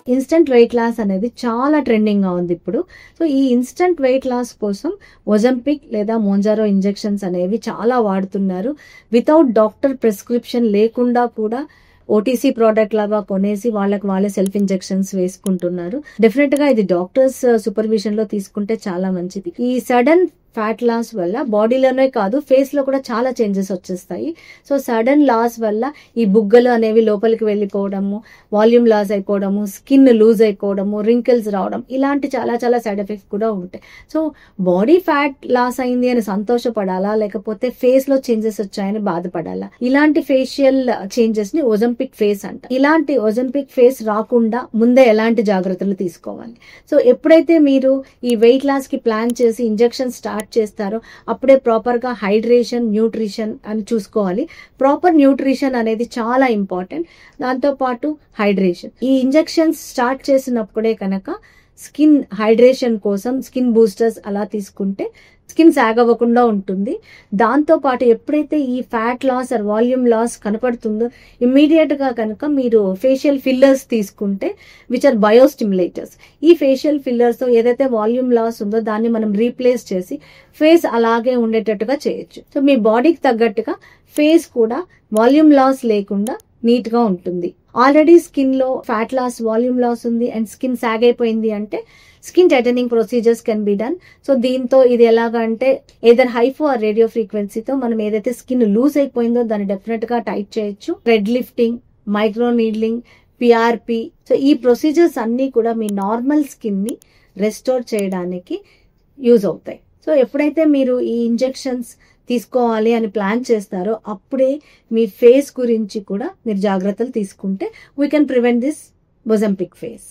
Instant weight loss అనేది చాలా trending గా ఉంది ఇప్పుడు. సో ఈ ఇన్స్టెంట్ వెయిట్ లాస్ కోసం ఒజంపిక్ లేదా మోంజారో ఇంజెక్షన్స్ అనేవి చాలా వాడుతున్నారు. వితౌట్ డాక్టర్ ప్రిస్క్రిప్షన్ లేకుండా కూడా ఓటీసీ ప్రోడక్ట్ లాగా కొనేసి వాళ్ళే సెల్ఫ్ ఇంజెక్షన్స్ వేసుకుంటున్నారు. డెఫినెట్ గా ఇది డాక్టర్స్ సూపర్విజన్ లో తీసుకుంటే చాలా మంచిది. ఈ సడన్ ఫ్యాట్ లాస్ వల్ల బాడీలోనే కాదు ఫేస్ లో కూడా చాలా చేంజెస్ వచ్చేస్తాయి. సో సడన్ లాస్ వల్ల ఈ బుగ్గలు అనేవి లోపలికి వెళ్ళిపోవడము, వాల్యూమ్ లాస్ అయిపోవడము, స్కిన్ లూజ్ అయిపోవడము, రింకిల్స్ రావడం, ఇలాంటి చాలా చాలా సైడ్ ఎఫెక్ట్స్ కూడా ఉంటాయి. సో బాడీ ఫ్యాట్ లాస్ అయింది అని సంతోషపడాలా, లేకపోతే ఫేస్ లో చేంజెస్ వచ్చాయని బాధపడాలా? ఇలాంటి ఫేషియల్ చేంజెస్ ని ఒజంపిక్ ఫేస్ అంట. ఇలాంటి ఒజంపిక్ ఫేస్ రాకుండా ముందే ఎలాంటి జాగ్రత్తలు తీసుకోవాలి? సో ఎప్పుడైతే మీరు ఈ వెయిట్ లాస్ కి ప్లాన్ చేసి ఇంజెక్షన్ స్టార్ట్ చేస్తారో అప్పుడే ప్రాపర్ గా హైడ్రేషన్, న్యూట్రిషన్ అని చూసుకోవాలి. ప్రాపర్ న్యూట్రిషన్ అనేది చాలా ఇంపార్టెంట్. దాంతో పాటు హైడ్రేషన్. ఈ ఇంజెక్షన్స్ స్టార్ట్ చేసినప్పుడే కనుక స్కిన్ హైడ్రేషన్ కోసం స్కిన్ బూస్టర్స్ అలా తీసుకుంటే స్కిన్ సాగ్ అవ్వకుండా ఉంటుంది. దాంతో పాటు ఎప్పుడైతే ఈ fat loss or volume loss కనపడుతుందో ఇమ్మీడియట్ గా కనుక మీరు ఫేషియల్ ఫిల్లర్స్ తీసుకుంటే విచ్ ఆర్ బయోస్టిమ్యులేటర్స్. ఈ ఫేషియల్ ఫిల్లర్స్ తో ఏదైతే వాల్యూమ్ లాస్ ఉందో దాన్ని మనం రీప్లేస్ చేసి ఫేస్ అలాగే ఉండేటట్టుగా చేయొచ్చు. సో మీ బాడీకి తగ్గట్టుగా ఫేస్ కూడా వాల్యూమ్ లాస్ లేకుండా నీట్ గా ఉంటుంది. ఆల్రెడీ స్కిన్ లో ఫ్యాట్ లాస్, వాల్యూమ్ లాస్ ఉంది అండ్ స్కిన్ సాగ్ అయిపోయింది అంటే skin titling procedures can be done. So దీంతో ఇది ఎలాగంటే ఏదర్ హైఫో ఆర్ రేడియో ఫ్రీక్వెన్సీతో మనం ఏదైతే స్కిన్ లూజ్ అయిపోయిందో దాన్ని డెఫినెట్ గా టైట్ చేయొచ్చు. Red lifting, micro needling, PRP, so ఈ ప్రొసీజర్స్ అన్ని కూడా మీ నార్మల్ స్కిన్ ని రెస్టోర్ చేయడానికి యూజ్ అవుతాయి. సో ఎప్పుడైతే మీరు ఈ ఇంజెక్షన్స్ తీసుకోవాలి అని ప్లాన్ చేస్తారో అప్పుడే మీ ఫేస్ గురించి కూడా మీరు జాగ్రత్తలు తీసుకుంటే we can prevent this Ozempic face.